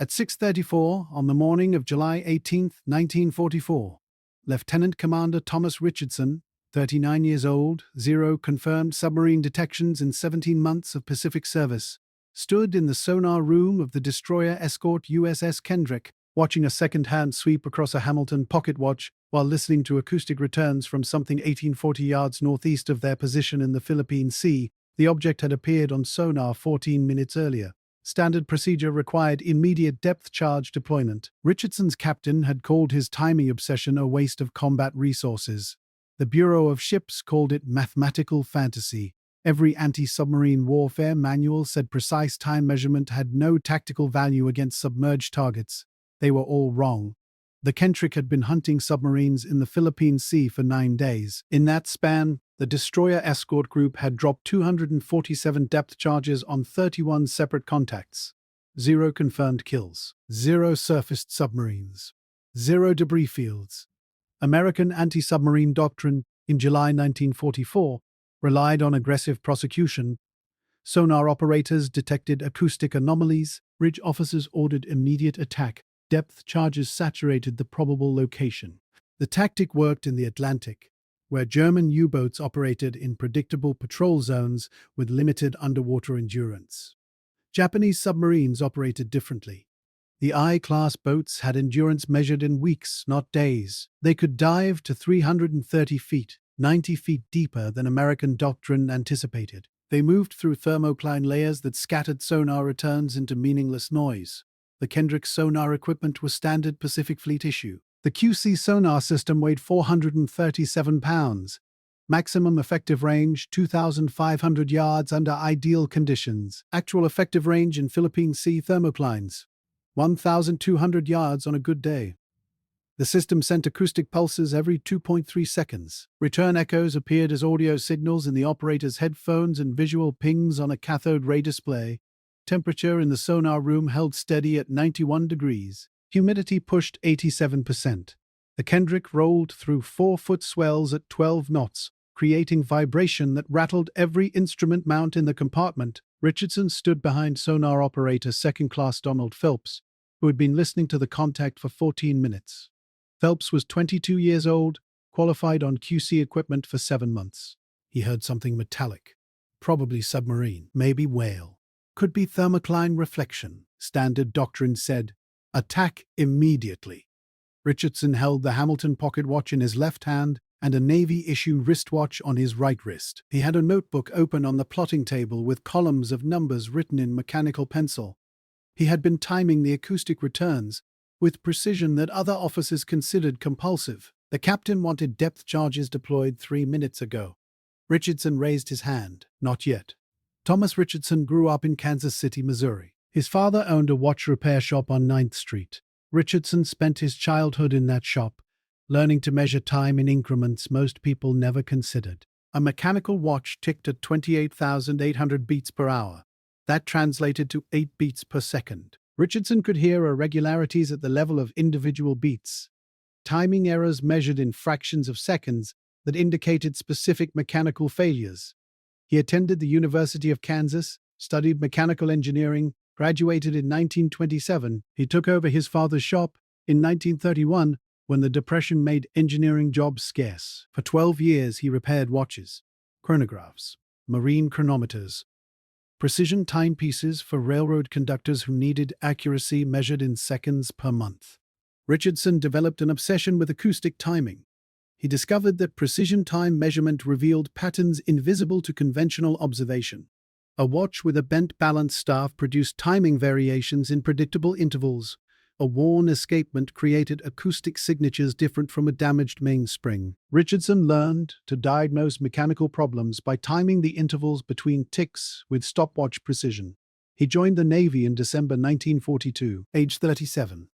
At 6:34 on the morning of July 18, 1944, Lieutenant Commander Thomas Richardson, 39 years old, zero confirmed submarine detections in 17 months of Pacific service, stood in the sonar room of the destroyer escort USS Kendrick, watching a second-hand sweep across a Hamilton pocket watch while listening to acoustic returns from something 1840 yards northeast of their position in the Philippine Sea. The object had appeared on sonar 14 minutes earlier. Standard procedure required immediate depth charge deployment. Richardson's captain had called his timing obsession a waste of combat resources. The Bureau of Ships called it mathematical fantasy. Every anti-submarine warfare manual said precise time measurement had no tactical value against submerged targets. They were all wrong. The Kendrick had been hunting submarines in the Philippine Sea for 9 days. In that span, the destroyer escort group had dropped 247 depth charges on 31 separate contacts. 0 confirmed kills. 0 surfaced submarines. 0 debris fields. American anti-submarine doctrine in July 1944 relied on aggressive prosecution. Sonar operators detected acoustic anomalies. Bridge officers ordered immediate attack. Depth charges saturated the probable location. The tactic worked in the Atlantic, where German U-boats operated in predictable patrol zones with limited underwater endurance. Japanese submarines operated differently. The I-class boats had endurance measured in weeks, not days. They could dive to 330 feet, 90 feet deeper than American doctrine anticipated. They moved through thermocline layers that scattered sonar returns into meaningless noise. The Kendrick's sonar equipment was standard Pacific Fleet issue. The QC sonar system weighed 437 pounds. Maximum effective range, 2,500 yards under ideal conditions. Actual effective range in Philippine Sea thermoclines, 1,200 yards on a good day. The system sent acoustic pulses every 2.3 seconds. Return echoes appeared as audio signals in the operator's headphones and visual pings on a cathode ray display. Temperature in the sonar room held steady at 91 degrees. Humidity pushed 87%. The Kendrick rolled through 4-foot swells at 12 knots, creating vibration that rattled every instrument mount in the compartment. Richardson stood behind sonar operator second-class Donald Phelps, who had been listening to the contact for 14 minutes. Phelps was 22 years old, qualified on QC equipment for 7 months. He heard something metallic. Probably submarine, maybe whale. Could be thermocline reflection, standard doctrine said. Attack immediately. Richardson held the Hamilton pocket watch in his left hand and a Navy-issue wristwatch on his right wrist. He had a notebook open on the plotting table with columns of numbers written in mechanical pencil. He had been timing the acoustic returns with precision that other officers considered compulsive. The captain wanted depth charges deployed 3 minutes ago. Richardson raised his hand. Not yet. Thomas Richardson grew up in Kansas City, Missouri. His father owned a watch repair shop on 9th Street. Richardson spent his childhood in that shop, learning to measure time in increments most people never considered. A mechanical watch ticked at 28,800 beats per hour. That translated to 8 beats per second. Richardson could hear irregularities at the level of individual beats, timing errors measured in fractions of seconds that indicated specific mechanical failures. He attended the University of Kansas, studied mechanical engineering, graduated in 1927. He took over his father's shop in 1931 when the Depression made engineering jobs scarce. For 12 years he repaired watches, chronographs, marine chronometers, precision timepieces for railroad conductors who needed accuracy measured in seconds per month. Richardson developed an obsession with acoustic timing. He discovered that precision time measurement revealed patterns invisible to conventional observation. A watch with a bent balance staff produced timing variations in predictable intervals. A worn escapement created acoustic signatures different from a damaged mainspring. Richardson learned to diagnose mechanical problems by timing the intervals between ticks with stopwatch precision. He joined the Navy in December 1942, age 37.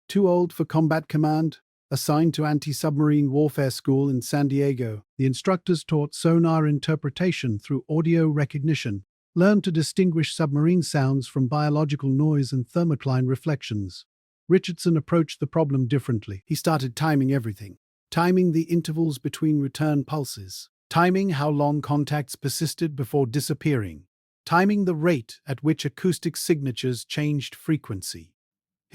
Too old for combat command, assigned to anti-submarine warfare school in San Diego, the instructors taught sonar interpretation through audio recognition, learned to distinguish submarine sounds from biological noise and thermocline reflections. Richardson approached the problem differently. He started timing everything. Timing the intervals between return pulses. Timing how long contacts persisted before disappearing. Timing the rate at which acoustic signatures changed frequency.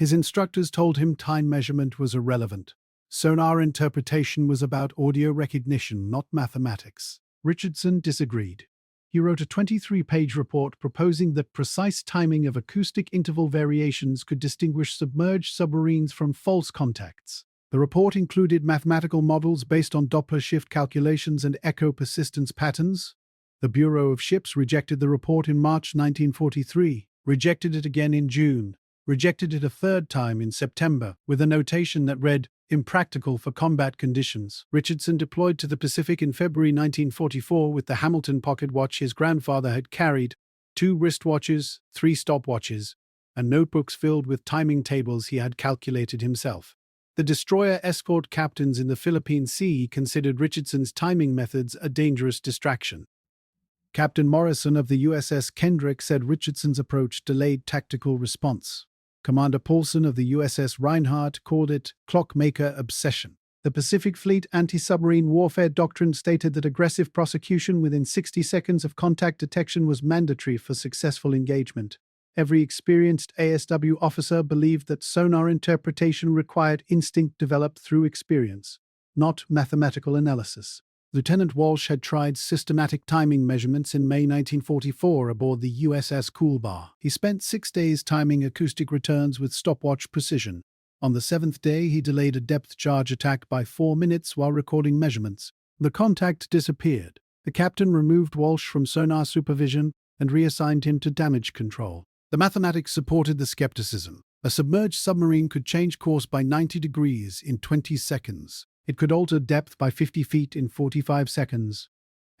His instructors told him time measurement was irrelevant. Sonar interpretation was about audio recognition, not mathematics. Richardson disagreed. He wrote a 23-page report proposing that precise timing of acoustic interval variations could distinguish submerged submarines from false contacts. The report included mathematical models based on Doppler shift calculations and echo persistence patterns. The Bureau of Ships rejected the report in March 1943, rejected it again in June, rejected it a third time in September, with a notation that read, "Impractical for combat conditions." Richardson deployed to the Pacific in February 1944 with the Hamilton pocket watch his grandfather had carried, 2 wristwatches, 3 stopwatches, and notebooks filled with timing tables he had calculated himself. The destroyer escort captains in the Philippine Sea considered Richardson's timing methods a dangerous distraction. Captain Morrison of the USS Kendrick said Richardson's approach delayed tactical response. Commander Paulson of the USS Reinhardt called it clockmaker obsession. The Pacific Fleet anti-submarine warfare doctrine stated that aggressive prosecution within 60 seconds of contact detection was mandatory for successful engagement. Every experienced ASW officer believed that sonar interpretation required instinct developed through experience, not mathematical analysis. Lieutenant Walsh had tried systematic timing measurements in May 1944 aboard the USS Coolbar. He spent 6 days timing acoustic returns with stopwatch precision. On the 7th day, he delayed a depth charge attack by 4 minutes while recording measurements. The contact disappeared. The captain removed Walsh from sonar supervision and reassigned him to damage control. The mathematics supported the skepticism. A submerged submarine could change course by 90 degrees in 20 seconds. It could alter depth by 50 feet in 45 seconds.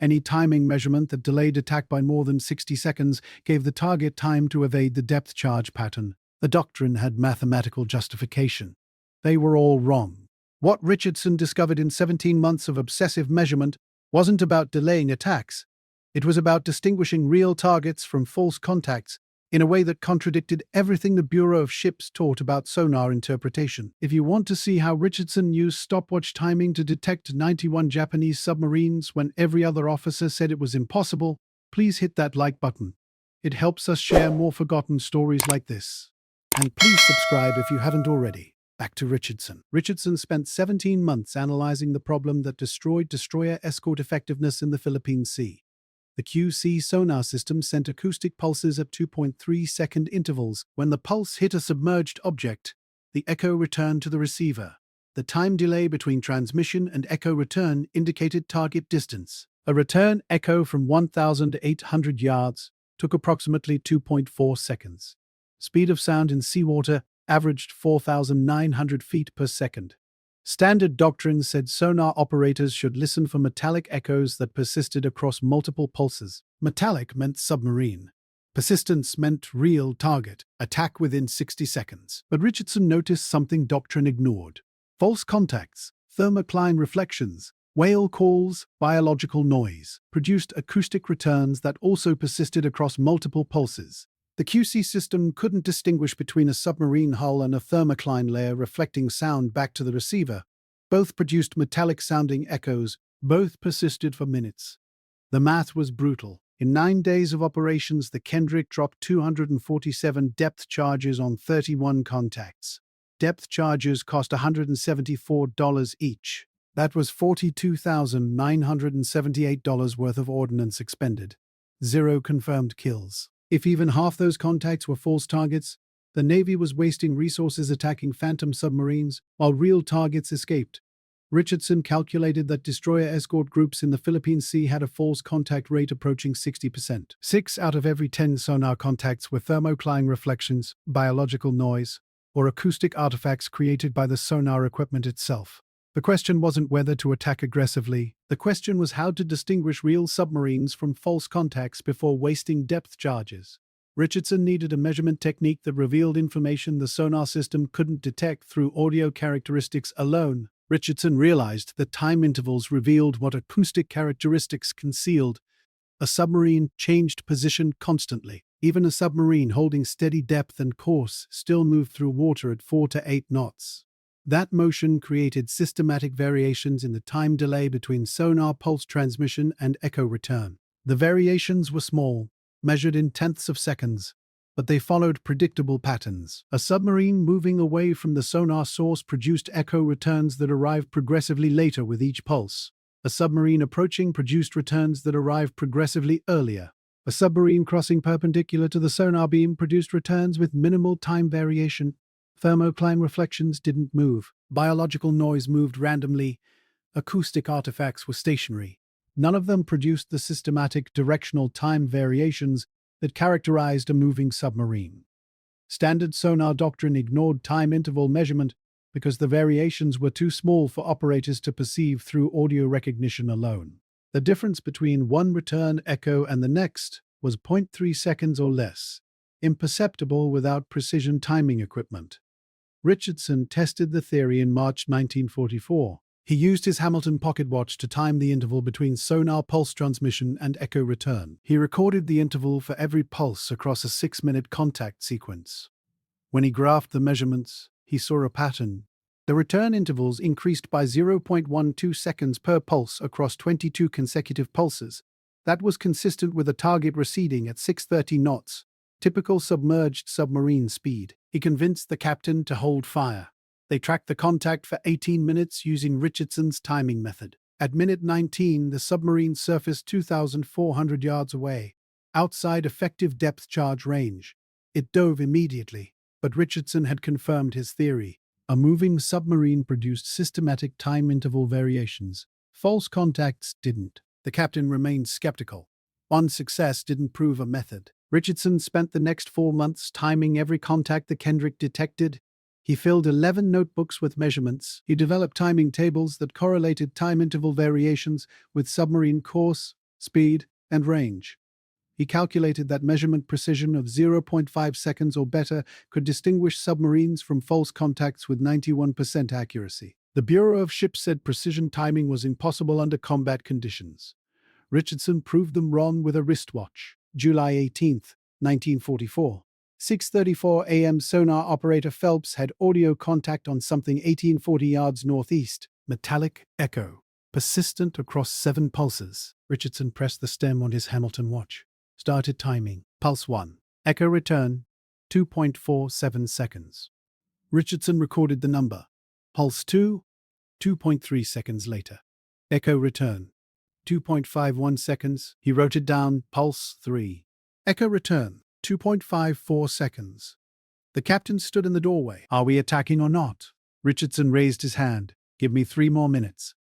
Any timing measurement that delayed attack by more than 60 seconds gave the target time to evade the depth charge pattern. The doctrine had mathematical justification. They were all wrong. What Richardson discovered in 17 months of obsessive measurement wasn't about delaying attacks. It was about distinguishing real targets from false contacts in a way that contradicted everything the Bureau of Ships taught about sonar interpretation. If you want to see how Richardson used stopwatch timing to detect 91 Japanese submarines when every other officer said it was impossible, please hit that like button. It helps us share more forgotten stories like this. And please subscribe if you haven't already. Back to Richardson. Richardson spent 17 months analyzing the problem that destroyed destroyer escort effectiveness in the Philippine Sea. The QC sonar system sent acoustic pulses at 2.3-second intervals. When the pulse hit a submerged object, the echo returned to the receiver. The time delay between transmission and echo return indicated target distance. A return echo from 1,800 yards took approximately 2.4 seconds. Speed of sound in seawater averaged 4,900 feet per second. Standard doctrine said sonar operators should listen for metallic echoes that persisted across multiple pulses. Metallic meant submarine. Persistence meant real target, attack within 60 seconds. But Richardson noticed something doctrine ignored. False contacts, thermocline reflections, whale calls, biological noise produced acoustic returns that also persisted across multiple pulses. The QC system couldn't distinguish between a submarine hull and a thermocline layer reflecting sound back to the receiver. Both produced metallic-sounding echoes. Both persisted for minutes. The math was brutal. In 9 days of operations, the Kendrick dropped 247 depth charges on 31 contacts. Depth charges cost $174 each. That was $42,978 worth of ordnance expended. 0 confirmed kills. If even half those contacts were false targets, the Navy was wasting resources attacking phantom submarines while real targets escaped. Richardson calculated that destroyer escort groups in the Philippine Sea had a false contact rate approaching 60%. 6 out of every 10 sonar contacts were thermocline reflections, biological noise, or acoustic artifacts created by the sonar equipment itself. The question wasn't whether to attack aggressively. The question was how to distinguish real submarines from false contacts before wasting depth charges. Richardson needed a measurement technique that revealed information the sonar system couldn't detect through audio characteristics alone. Richardson realized that time intervals revealed what acoustic characteristics concealed. A submarine changed position constantly. Even a submarine holding steady depth and course still moved through water at 4 to 8 knots. That motion created systematic variations in the time delay between sonar pulse transmission and echo return. The variations were small, measured in tenths of seconds, but they followed predictable patterns. A submarine moving away from the sonar source produced echo returns that arrived progressively later with each pulse. A submarine approaching produced returns that arrived progressively earlier. A submarine crossing perpendicular to the sonar beam produced returns with minimal time variation. Thermocline reflections didn't move. Biological noise moved randomly. Acoustic artifacts were stationary. None of them produced the systematic directional time variations that characterized a moving submarine. Standard sonar doctrine ignored time interval measurement because the variations were too small for operators to perceive through audio recognition alone. The difference between one return echo and the next was 0.3 seconds or less, imperceptible without precision timing equipment. Richardson tested the theory in March 1944. He used his Hamilton pocket watch to time the interval between sonar pulse transmission and echo return. He recorded the interval for every pulse across a 6-minute contact sequence. When he graphed the measurements, he saw a pattern. The return intervals increased by 0.12 seconds per pulse across 22 consecutive pulses. That was consistent with a target receding at 630 knots, typical submerged submarine speed. He convinced the captain to hold fire. They tracked the contact for 18 minutes using Richardson's timing method. At minute 19, the submarine surfaced 2,400 yards away, outside effective depth charge range. It dove immediately, but Richardson had confirmed his theory. A moving submarine produced systematic time interval variations. False contacts didn't. The captain remained skeptical. One success didn't prove a method. Richardson spent the next 4 months timing every contact the Kendrick detected. He filled 11 notebooks with measurements. He developed timing tables that correlated time interval variations with submarine course, speed, and range. He calculated that measurement precision of 0.5 seconds or better could distinguish submarines from false contacts with 91% accuracy. The Bureau of Ships said precision timing was impossible under combat conditions. Richardson proved them wrong with a wristwatch. July 18, 1944. 6:34 a.m. sonar operator Phelps had audio contact on something 1840 yards northeast. Metallic echo. Persistent across 7 pulses. Richardson pressed the stem on his Hamilton watch. Started timing. Pulse 1. Echo return. 2.47 seconds. Richardson recorded the number. Pulse 2. 2.3 seconds later. Echo return. 2.51 seconds. He wrote it down. Pulse 3. Echo return. 2.54 seconds. The captain stood in the doorway. Are we attacking or not? Richardson raised his hand. Give me 3 more minutes.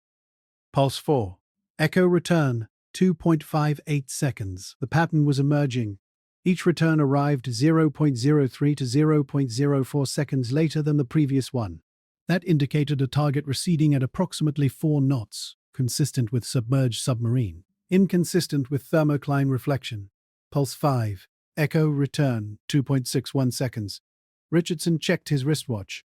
Pulse 4. Echo return. 2.58 seconds. The pattern was emerging. Each return arrived 0.03 to 0.04 seconds later than the previous one. That indicated a target receding at approximately 4 knots, consistent with submerged submarine. Inconsistent with thermocline reflection. Pulse 5. Echo return, 2.61 seconds. Richardson checked his wristwatch.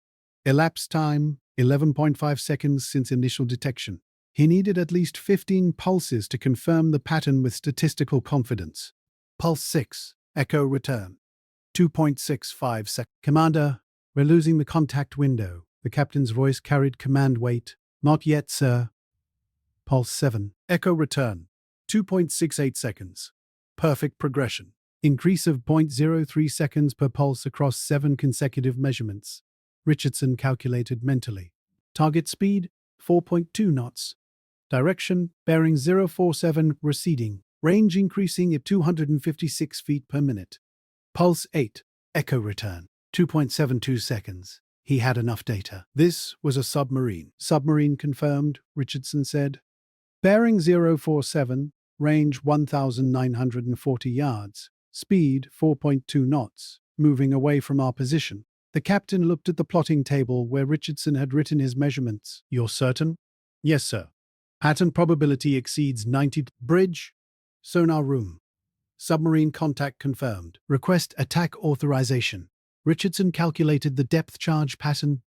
Elapsed time, 11.5 seconds since initial detection. He needed at least 15 pulses to confirm the pattern with statistical confidence. Pulse 6. Echo return, 2.65 seconds. Commander, we're losing the contact window. The captain's voice carried command weight. Not yet, sir. Pulse 7. Echo return, 2.68 seconds. Perfect progression. Increase of 0.03 seconds per pulse across 7 consecutive measurements. Richardson calculated mentally. Target speed, 4.2 knots. Direction, bearing 047 receding. Range increasing at 256 feet per minute. Pulse 8. Echo return, 2.72 seconds. He had enough data. This was a submarine. Submarine confirmed, Richardson said. Bearing 047, range 1,940 yards. Speed 4.2 knots, moving away from our position. The captain looked at the plotting table where Richardson had written his measurements. You're certain? Yes, sir. Pattern probability exceeds 90. Bridge. Sonar room. Submarine contact confirmed. Request attack authorization. Richardson calculated the depth charge pattern.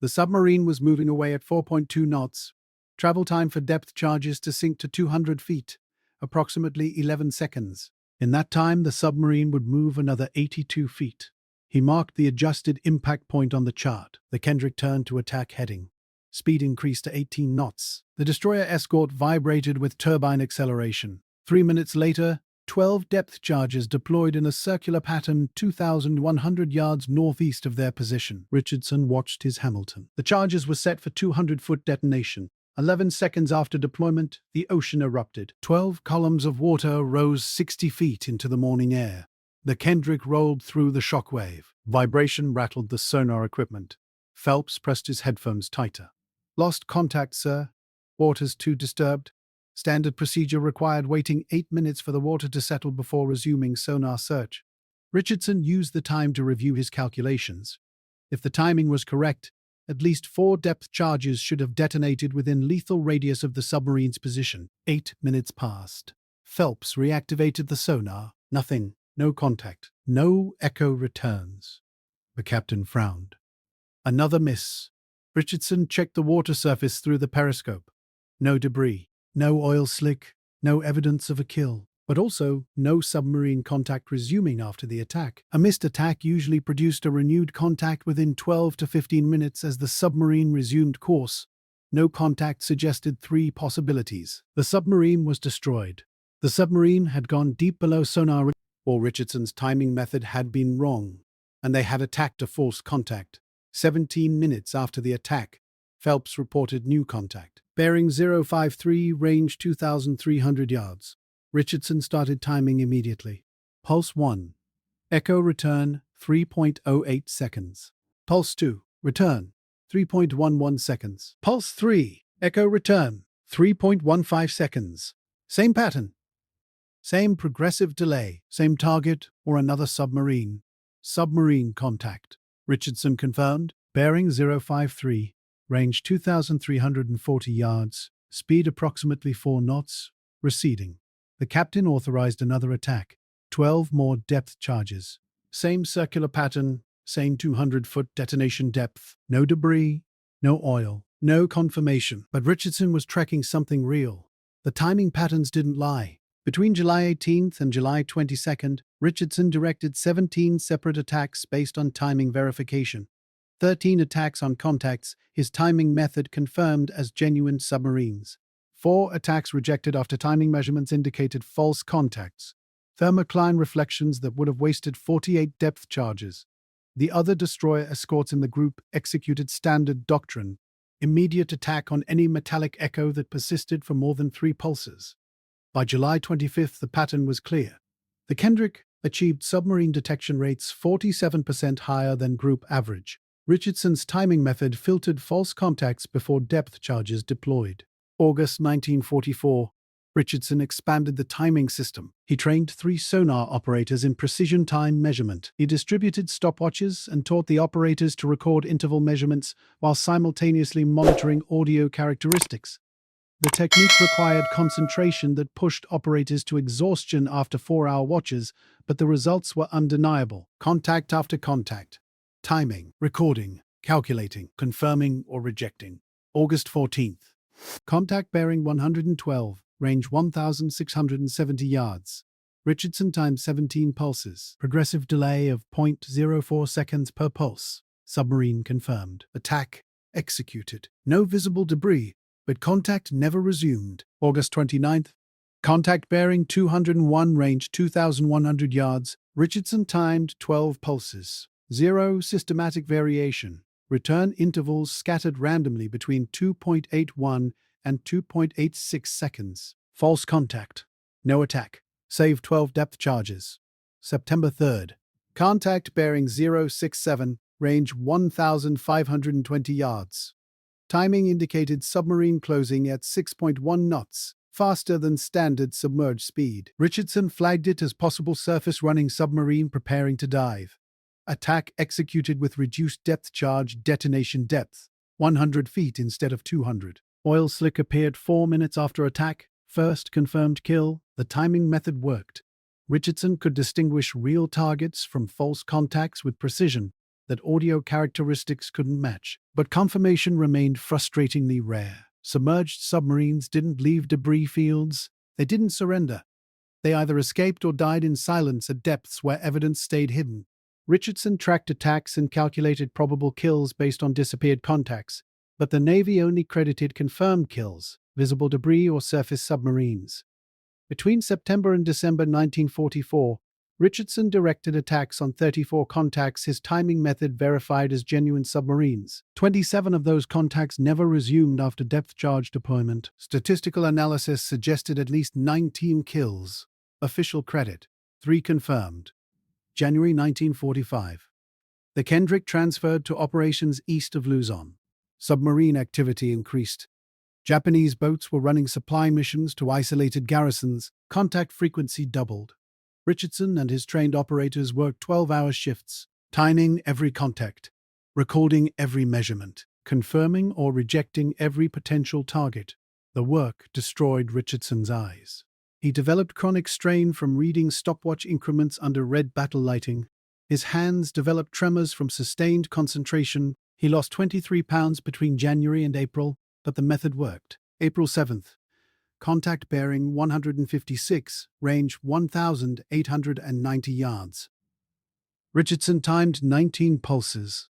The submarine was moving away at 4.2 knots. Travel time for depth charges to sink to 200 feet, approximately 11 seconds. In that time, the submarine would move another 82 feet. He marked the adjusted impact point on the chart. The Kendrick turned to attack heading. Speed increased to 18 knots. The destroyer escort vibrated with turbine acceleration. 3 minutes later, 12 depth charges deployed in a circular pattern 2,100 yards northeast of their position. Richardson watched his Hamilton. The charges were set for 200-foot detonation. 11 seconds after deployment, the ocean erupted. 12 columns of water rose 60 feet into the morning air. The Kendrick rolled through the shockwave. Vibration rattled the sonar equipment. Phelps pressed his headphones tighter. "Lost contact, sir. Water's too disturbed. Standard procedure required waiting 8 minutes for the water to settle before resuming sonar search." Richardson used the time to review his calculations. If the timing was correct, at least 4 depth charges should have detonated within lethal radius of the submarine's position. 8 minutes passed. Phelps reactivated the sonar. Nothing. No contact. No echo returns. The captain frowned. Another miss. Richardson checked the water surface through the periscope. No debris. No oil slick, no evidence of a kill, but also no submarine contact resuming after the attack. A missed attack usually produced a renewed contact within 12 to 15 minutes as the submarine resumed course. No contact suggested 3 possibilities. The submarine was destroyed. The submarine had gone deep below sonar, or Richardson's timing method had been wrong, and they had attacked a false contact. 17 minutes after the attack, Phelps reported new contact. Bearing 053, range 2,300 yards. Richardson started timing immediately. Pulse 1. Echo return 3.08 seconds. Pulse 2. Return 3.11 seconds. Pulse 3. Echo return 3.15 seconds. Same pattern. Same progressive delay. Same target or another submarine. Submarine contact. Richardson confirmed. Bearing 053. Range 2,340 yards, speed approximately 4 knots, receding. The captain authorized another attack. 12 more depth charges. Same circular pattern, same 200-foot detonation depth. No debris, no oil, no confirmation. But Richardson was tracking something real. The timing patterns didn't lie. Between July 18th and July 22nd, Richardson directed 17 separate attacks based on timing verification. 13 attacks on contacts his timing method confirmed as genuine submarines. 4 attacks rejected after timing measurements indicated false contacts. Thermocline reflections that would have wasted 48 depth charges. The other destroyer escorts in the group executed standard doctrine, immediate attack on any metallic echo that persisted for more than 3 pulses. By July 25th, the pattern was clear. The Kendrick achieved submarine detection rates 47% higher than group average. Richardson's timing method filtered false contacts before depth charges deployed. August 1944, Richardson expanded the timing system. He trained 3 sonar operators in precision time measurement. He distributed stopwatches and taught the operators to record interval measurements while simultaneously monitoring audio characteristics. The technique required concentration that pushed operators to exhaustion after 4-hour watches, but the results were undeniable. Contact after contact. Timing, recording, calculating, confirming or rejecting. August 14th. Contact bearing 112, range 1,670 yards. Richardson times 17 pulses. Progressive delay of 0.04 seconds per pulse. Submarine confirmed. Attack executed. No visible debris, but contact never resumed. August 29th. Contact bearing 201, range 2,100 yards. Richardson timed 12 pulses. 0 systematic variation. Return intervals scattered randomly between 2.81 and 2.86 seconds. False contact. No attack. Save 12 depth charges. September 3rd. Contact bearing 067, range 1,520 yards. Timing indicated submarine closing at 6.1 knots, faster than standard submerged speed. Richardson flagged it as possible surface-running submarine preparing to dive. Attack executed with reduced depth charge detonation depth, 100 feet instead of 200. Oil slick appeared 4 minutes after attack. First confirmed kill. The timing method worked. Richardson could distinguish real targets from false contacts with precision that audio characteristics couldn't match. But confirmation remained frustratingly rare. Submerged submarines didn't leave debris fields. They didn't surrender. They either escaped or died in silence at depths where evidence stayed hidden. Richardson tracked attacks and calculated probable kills based on disappeared contacts, but the Navy only credited confirmed kills, visible debris or surface submarines. Between September and December 1944, Richardson directed attacks on 34 contacts, his timing method verified as genuine submarines. 27 of those contacts never resumed after depth charge deployment. Statistical analysis suggested at least 19 kills. Official credit: 3 confirmed. January 1945. The Kendrick transferred to operations east of Luzon. Submarine activity increased. Japanese boats were running supply missions to isolated garrisons. Contact frequency doubled. Richardson and his trained operators worked 12-hour shifts, timing every contact, recording every measurement, confirming or rejecting every potential target. The work destroyed Richardson's eyes. He developed chronic strain from reading stopwatch increments under red battle lighting. His hands developed tremors from sustained concentration. He lost 23 pounds between January and April, but the method worked. April 7th. Contact bearing 156, range 1,890 yards. Richardson timed 19 pulses.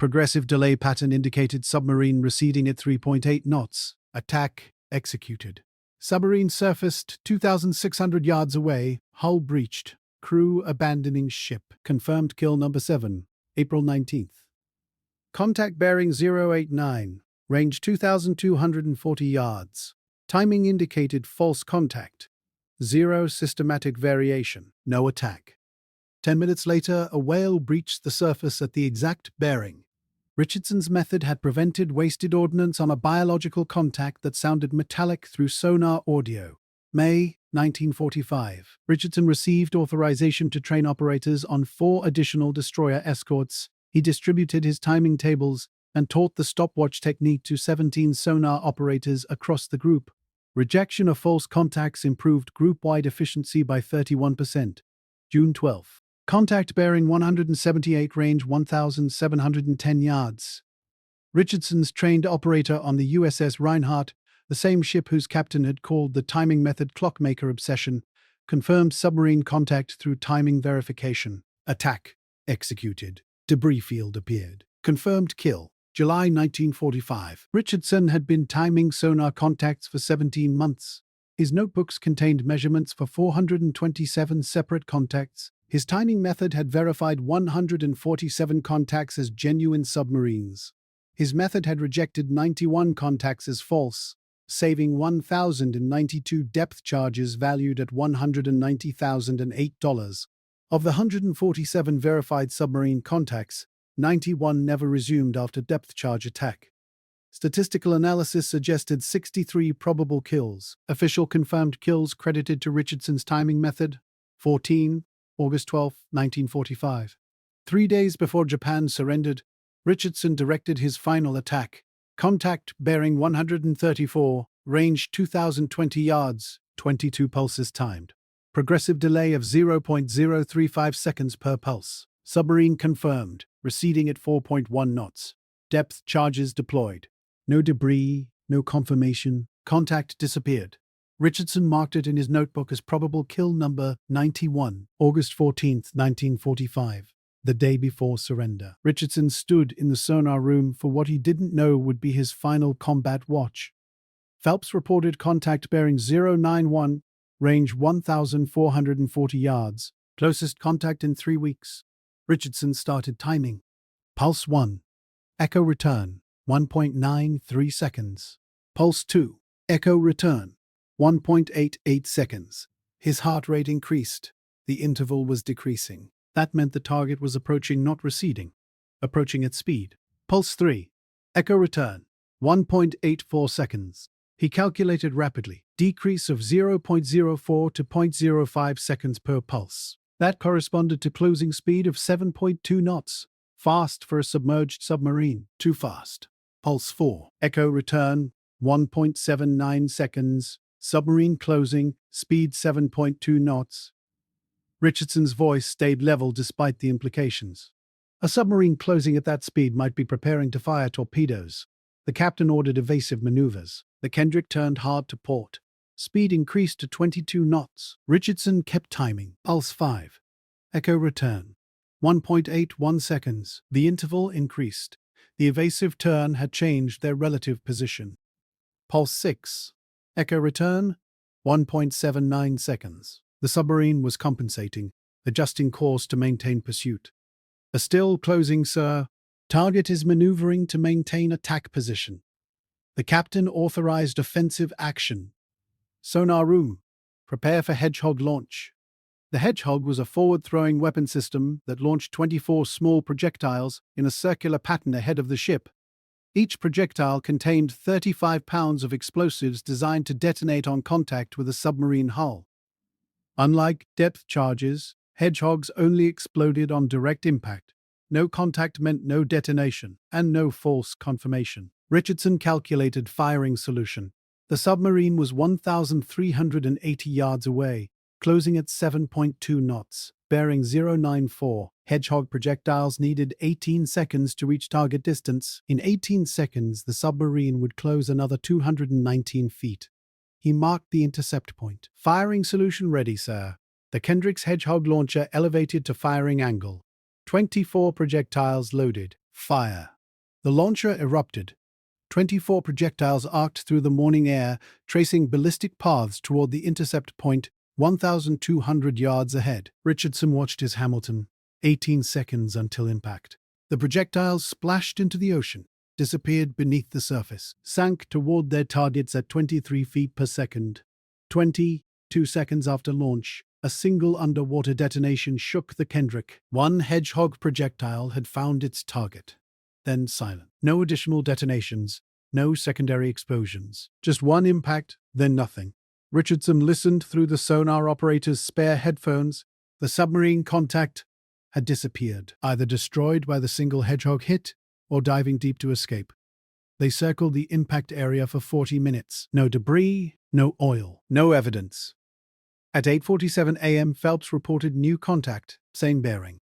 Progressive delay pattern indicated submarine receding at 3.8 knots. Attack executed. Submarine surfaced 2,600 yards away. Hull breached. Crew abandoning ship. Confirmed kill number 7. April 19th. Contact bearing 089. Range 2,240 yards. Timing indicated false contact. 0 systematic variation. No attack. 10 minutes later, a whale breached the surface at the exact bearing. Richardson's method had prevented wasted ordnance on a biological contact that sounded metallic through sonar audio. May 1945. Richardson received authorization to train operators on 4 additional destroyer escorts. He distributed his timing tables and taught the stopwatch technique to 17 sonar operators across the group. Rejection of false contacts improved group-wide efficiency by 31%. June 12. Contact bearing 178, range 1,710 yards. Richardson's trained operator on the USS Reinhardt, the same ship whose captain had called the timing method clockmaker obsession, confirmed submarine contact through timing verification. Attack executed. Debris field appeared. Confirmed kill. July 1945. Richardson had been timing sonar contacts for 17 months. His notebooks contained measurements for 427 separate contacts. His timing method had verified 147 contacts as genuine submarines. His method had rejected 91 contacts as false, saving 1,092 depth charges valued at $190,008. Of the 147 verified submarine contacts, 91 never resumed after depth charge attack. Statistical analysis suggested 63 probable kills. Official confirmed kills credited to Richardson's timing method. 14. August 12, 1945. 3 days before Japan surrendered, Richardson directed his final attack. Contact bearing 134, range 2,020 yards, 22 pulses timed. Progressive delay of 0.035 seconds per pulse. Submarine confirmed, receding at 4.1 knots. Depth charges deployed. No debris, no confirmation. Contact disappeared. Richardson marked it in his notebook as probable kill number 91, August 14, 1945, the day before surrender. Richardson stood in the sonar room for what he didn't know would be his final combat watch. Phelps reported contact bearing 091, range 1,440 yards, closest contact in 3 weeks. Richardson started timing. Pulse 1. Echo return, 1.93 seconds. Pulse 2. Echo return, 1.88 seconds. His heart rate increased. The interval was decreasing. That meant the target was approaching, not receding. Approaching at speed. Pulse 3. Echo return, 1.84 seconds. He calculated rapidly. Decrease of 0.04 to 0.05 seconds per pulse. That corresponded to closing speed of 7.2 knots. Fast for a submerged submarine. Too fast. Pulse 4. Echo return, 1.79 seconds. Submarine closing, speed 7.2 knots. Richardson's voice stayed level despite the implications. A submarine closing at that speed might be preparing to fire torpedoes. The captain ordered evasive maneuvers. The Kendrick turned hard to port. Speed increased to 22 knots. Richardson kept timing. Pulse 5. Echo return, 1.81 seconds. The interval increased. The evasive turn had changed their relative position. Pulse 6. Echo return, 1.79 seconds. The submarine was compensating, adjusting course to maintain pursuit. A still closing, sir. Target is maneuvering to maintain attack position. The captain authorized offensive action. Sonar room. Prepare for Hedgehog launch. The Hedgehog was a forward-throwing weapon system that launched 24 small projectiles in a circular pattern ahead of the ship. Each projectile contained 35 pounds of explosives designed to detonate on contact with a submarine hull. Unlike depth charges, Hedgehogs only exploded on direct impact. No contact meant no detonation, and no false confirmation. Richardson calculated firing solution. The submarine was 1,380 yards away, closing at 7.2 knots, bearing 094. Hedgehog projectiles needed 18 seconds to reach target distance. In 18 seconds, the submarine would close another 219 feet. He marked the intercept point. Firing solution ready, sir. The Kendrick's Hedgehog launcher elevated to firing angle. 24 projectiles loaded. Fire. The launcher erupted. 24 projectiles arced through the morning air, tracing ballistic paths toward the intercept point 1,200 yards ahead. Richardson watched his Hamilton. 18 seconds until impact. The projectiles splashed into the ocean, disappeared beneath the surface, sank toward their targets at 23 feet per second. 22 seconds after launch, a single underwater detonation shook the Kendrick. One Hedgehog projectile had found its target. Then silent. No additional detonations, no secondary explosions. Just one impact, then nothing. Richardson listened through the sonar operator's spare headphones. The submarine contact had disappeared, either destroyed by the single Hedgehog hit or diving deep to escape. They circled the impact area for 40 minutes. No debris, no oil, no evidence. At 8:47 a.m., Phelps reported new contact, same bearing.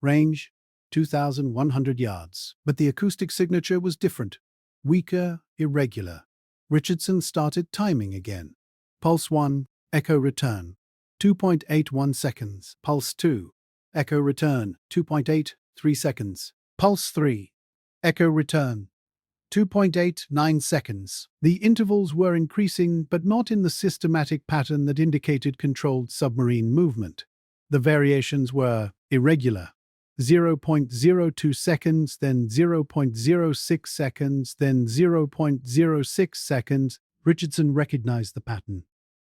Range, 2,100 yards. But the acoustic signature was different. Weaker, irregular. Richardson started timing again. Pulse 1, echo return, 2.81 seconds. Pulse 2, echo return, 2.83 seconds. Pulse 3, echo return, 2.89 seconds. The intervals were increasing, but not in the systematic pattern that indicated controlled submarine movement. The variations were irregular. 0.02 seconds, then 0.06 seconds, then 0.06 seconds. Richardson recognized the pattern.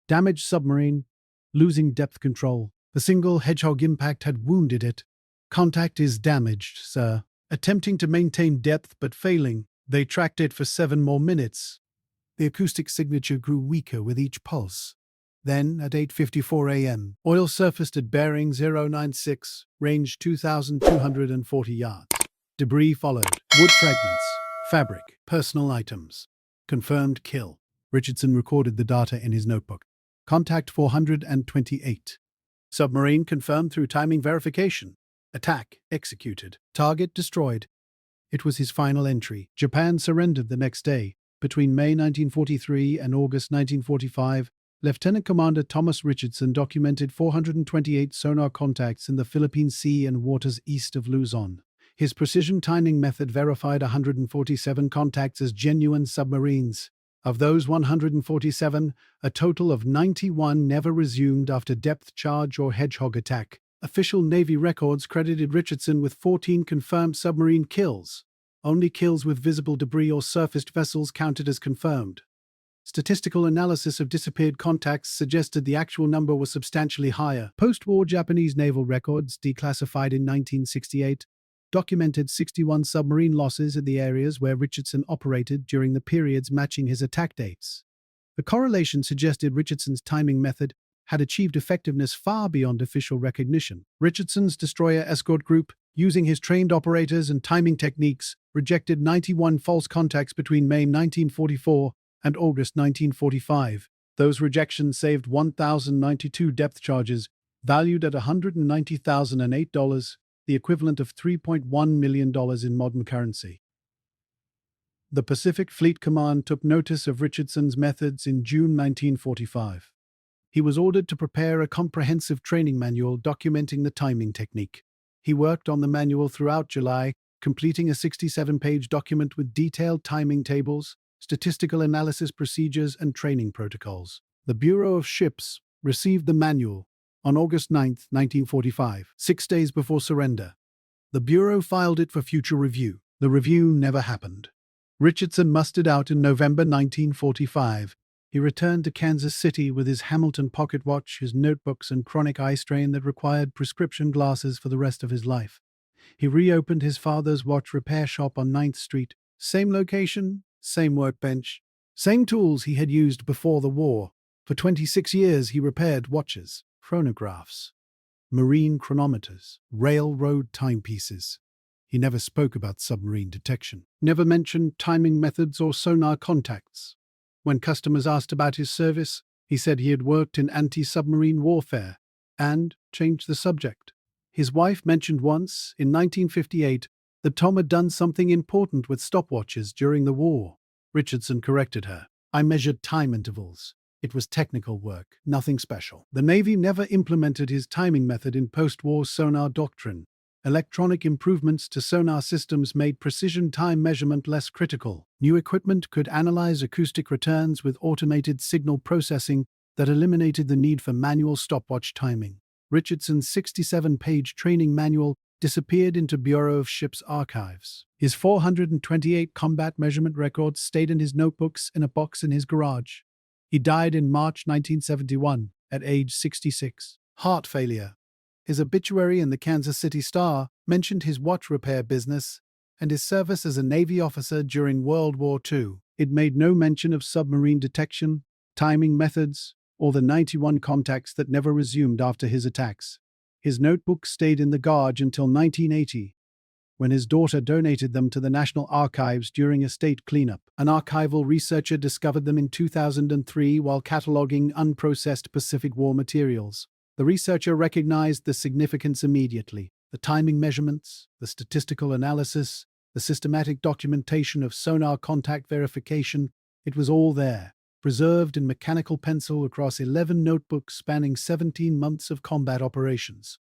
Damaged submarine, losing depth control. The single Hedgehog impact had wounded it. Contact is damaged, sir. Attempting to maintain depth but failing, they tracked it for 7 more minutes. The acoustic signature grew weaker with each pulse. Then, at 8:54 a.m., oil surfaced at bearing 096, range 2,240 yards. Debris followed. Wood fragments, fabric, personal items. Confirmed kill. Richardson recorded the data in his notebook. Contact 428. Submarine confirmed through timing verification. Attack executed. Target destroyed. It was his final entry. Japan surrendered the next day. Between May 1943 and August 1945, Lieutenant Commander Thomas Richardson documented 428 sonar contacts in the Philippine Sea and waters east of Luzon. His precision timing method verified 147 contacts as genuine submarines. Of those 147, a total of 91 never resumed after depth charge or Hedgehog attack. Official Navy records credited Richardson with 14 confirmed submarine kills. Only kills with visible debris or surfaced vessels counted as confirmed. Statistical analysis of disappeared contacts suggested the actual number was substantially higher. Post-war Japanese naval records, declassified in 1968, documented 61 submarine losses in the areas where Richardson operated during the periods matching his attack dates. The correlation suggested Richardson's timing method had achieved effectiveness far beyond official recognition. Richardson's destroyer escort group, using his trained operators and timing techniques, rejected 91 false contacts between May 1944 and August 1945. Those rejections saved 1,092 depth charges, valued at $190,008, the equivalent of $3.1 million in modern currency. The Pacific Fleet Command took notice of Richardson's methods in June 1945. He was ordered to prepare a comprehensive training manual documenting the timing technique. He worked on the manual throughout July, completing a 67-page document with detailed timing tables, statistical analysis procedures, and training protocols. The Bureau of Ships received the manual on August 9, 1945, 6 days before surrender. The Bureau filed it for future review. The review never happened. Richardson mustered out in November 1945. He returned to Kansas City with his Hamilton pocket watch, his notebooks, and chronic eye strain that required prescription glasses for the rest of his life. He reopened his father's watch repair shop on 9th Street. Same location, same workbench, same tools he had used before the war. For 26 years he repaired watches, chronographs, marine chronometers, railroad timepieces. He never spoke about submarine detection, never mentioned timing methods or sonar contacts. When customers asked about his service, he said he had worked in anti-submarine warfare and changed the subject. His wife mentioned once, in 1958, that Tom had done something important with stopwatches during the war. Richardson corrected her. "I measured time intervals. It was technical work, nothing special." The Navy never implemented his timing method in post-war sonar doctrine. Electronic improvements to sonar systems made precision time measurement less critical. New equipment could analyze acoustic returns with automated signal processing that eliminated the need for manual stopwatch timing. Richardson's 67-page training manual disappeared into Bureau of Ships archives. His 428 combat measurement records stayed in his notebooks in a box in his garage. He died in March 1971 at age 66. Heart failure. His obituary in the Kansas City Star mentioned his watch repair business and his service as a Navy officer during World War II. It made no mention of submarine detection, timing methods, or the 91 contacts that never resumed after his attacks. His notebooks stayed in the garage until 1980, when his daughter donated them to the National Archives during a state cleanup. An archival researcher discovered them in 2003 while cataloging unprocessed Pacific War materials. The researcher recognized the significance immediately. The timing measurements, the statistical analysis, the systematic documentation of sonar contact verification, it was all there, preserved in mechanical pencil across 11 notebooks spanning 17 months of combat operations.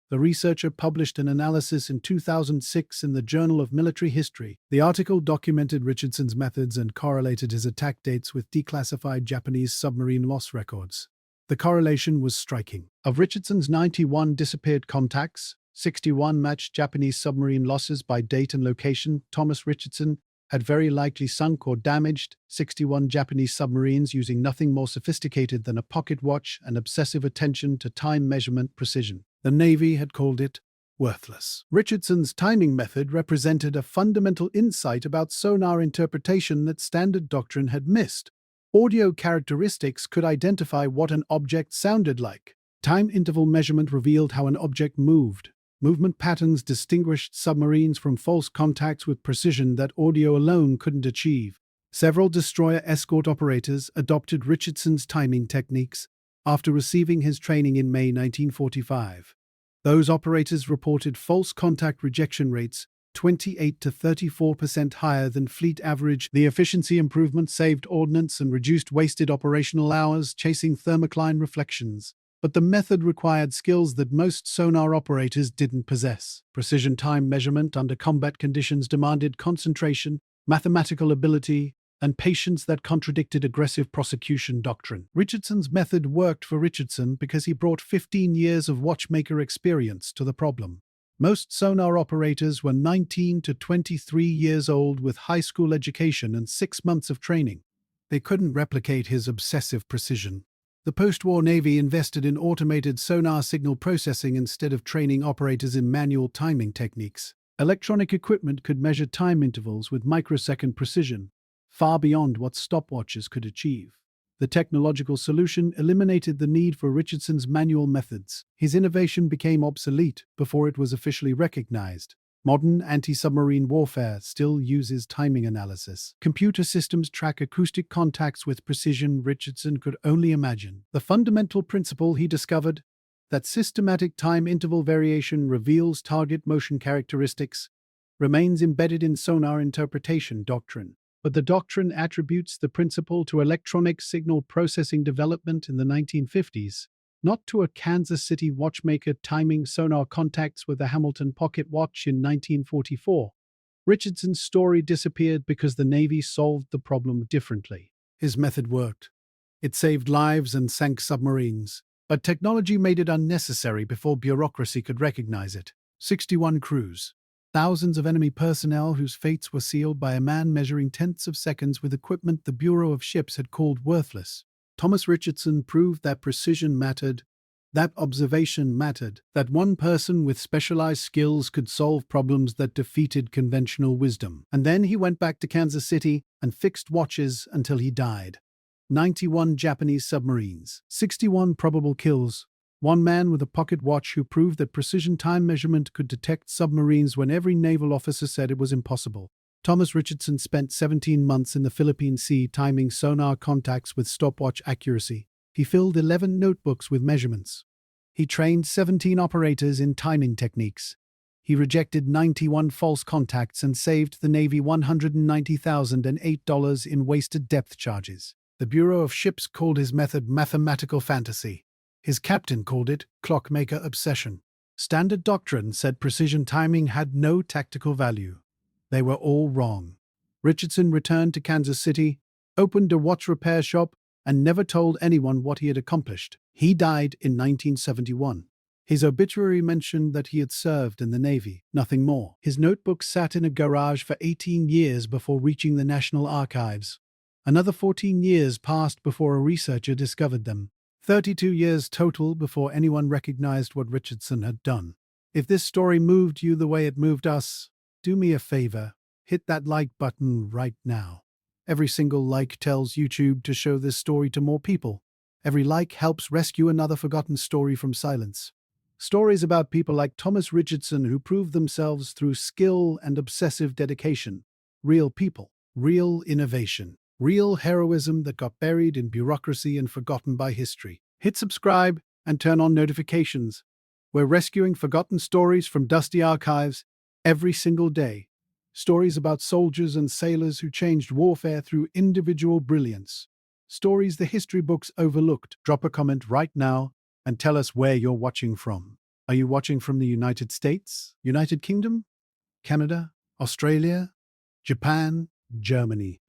The researcher published an analysis in 2006 in the Journal of Military History. The article documented Richardson's methods and correlated his attack dates with declassified Japanese submarine loss records. The correlation was striking. Of Richardson's 91 disappeared contacts, 61 matched Japanese submarine losses by date and location. Thomas Richardson had very likely sunk or damaged 61 Japanese submarines using nothing more sophisticated than a pocket watch and obsessive attention to time measurement precision. The Navy had called it worthless. Richardson's timing method represented a fundamental insight about sonar interpretation that standard doctrine had missed. Audio characteristics could identify what an object sounded like. Time interval measurement revealed how an object moved. Movement patterns distinguished submarines from false contacts with precision that audio alone couldn't achieve. Several destroyer escort operators adopted Richardson's timing techniques after receiving his training in May 1945. Those operators reported false contact rejection rates 28 to 34% higher than fleet average. The efficiency improvement saved ordnance and reduced wasted operational hours chasing thermocline reflections. But the method required skills that most sonar operators didn't possess. Precision time measurement under combat conditions demanded concentration, mathematical ability, and patience that contradicted aggressive prosecution doctrine. Richardson's method worked for Richardson because he brought 15 years of watchmaker experience to the problem. Most sonar operators were 19 to 23 years old with high school education and 6 months of training. They couldn't replicate his obsessive precision. The post-war Navy invested in automated sonar signal processing instead of training operators in manual timing techniques. Electronic equipment could measure time intervals with microsecond precision, far beyond what stopwatches could achieve. The technological solution eliminated the need for Richardson's manual methods. His innovation became obsolete before it was officially recognized. Modern anti-submarine warfare still uses timing analysis. Computer systems track acoustic contacts with precision Richardson could only imagine. The fundamental principle he discovered, that systematic time interval variation reveals target motion characteristics, remains embedded in sonar interpretation doctrine. But the doctrine attributes the principle to electronic signal processing development in the 1950s, not to a Kansas City watchmaker timing sonar contacts with a Hamilton pocket watch in 1944. Richardson's story disappeared because the Navy solved the problem differently. His method worked. It saved lives and sank submarines. But technology made it unnecessary before bureaucracy could recognize it. 61 crews. Thousands of enemy personnel whose fates were sealed by a man measuring tenths of seconds with equipment the Bureau of Ships had called worthless. Thomas Richardson proved that precision mattered, that observation mattered, that one person with specialized skills could solve problems that defeated conventional wisdom. And then he went back to Kansas City and fixed watches until he died. 91 Japanese submarines, 61 probable kills. One man with a pocket watch who proved that precision time measurement could detect submarines when every naval officer said it was impossible. Thomas Richardson spent 17 months in the Philippine Sea timing sonar contacts with stopwatch accuracy. He filled 11 notebooks with measurements. He trained 17 operators in timing techniques. He rejected 91 false contacts and saved the Navy $190,008 in wasted depth charges. The Bureau of Ships called his method mathematical fantasy. His captain called it clockmaker obsession. Standard doctrine said precision timing had no tactical value. They were all wrong. Richardson returned to Kansas City, opened a watch repair shop, and never told anyone what he had accomplished. He died in 1971. His obituary mentioned that he had served in the Navy, nothing more. His notebooks sat in a garage for 18 years before reaching the National Archives. Another 14 years passed before a researcher discovered them. 32 years total before anyone recognized what Richardson had done. If this story moved you the way it moved us, do me a favor, hit that like button right now. Every single like tells YouTube to show this story to more people. Every like helps rescue another forgotten story from silence. Stories about people like Thomas Richardson who proved themselves through skill and obsessive dedication. Real people, real innovation. Real heroism that got buried in bureaucracy and forgotten by history. Hit subscribe and turn on notifications. We're rescuing forgotten stories from dusty archives every single day. Stories about soldiers and sailors who changed warfare through individual brilliance. Stories the history books overlooked. Drop a comment right now and tell us where you're watching from. Are you watching from the United States, United Kingdom, Canada, Australia, Japan, Germany?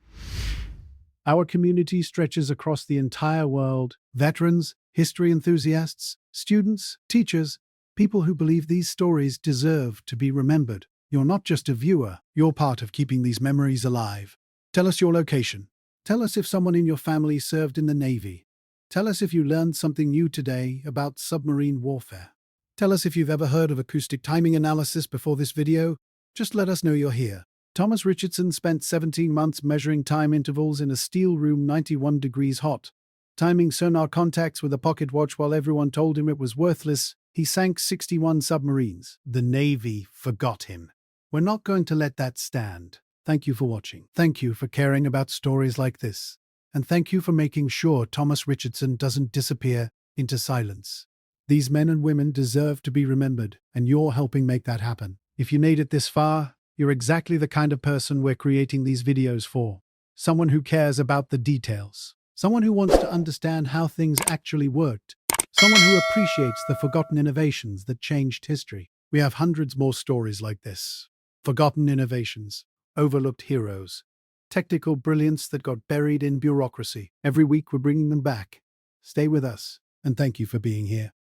Our community stretches across the entire world. Veterans, history enthusiasts, students, teachers, people who believe these stories deserve to be remembered. You're not just a viewer, you're part of keeping these memories alive. Tell us your location. Tell us if someone in your family served in the Navy. Tell us if you learned something new today about submarine warfare. Tell us if you've ever heard of acoustic timing analysis before this video. Just let us know you're here. Thomas Richardson spent 17 months measuring time intervals in a steel room 91 degrees hot. Timing sonar contacts with a pocket watch while everyone told him it was worthless, he sank 61 submarines. The Navy forgot him. We're not going to let that stand. Thank you for watching. Thank you for caring about stories like this. And thank you for making sure Thomas Richardson doesn't disappear into silence. These men and women deserve to be remembered, and you're helping make that happen. If you made it this far, you're exactly the kind of person we're creating these videos for. Someone who cares about the details. Someone who wants to understand how things actually worked. Someone who appreciates the forgotten innovations that changed history. We have hundreds more stories like this. Forgotten innovations. Overlooked heroes. Technical brilliance that got buried in bureaucracy. Every week we're bringing them back. Stay with us, and thank you for being here.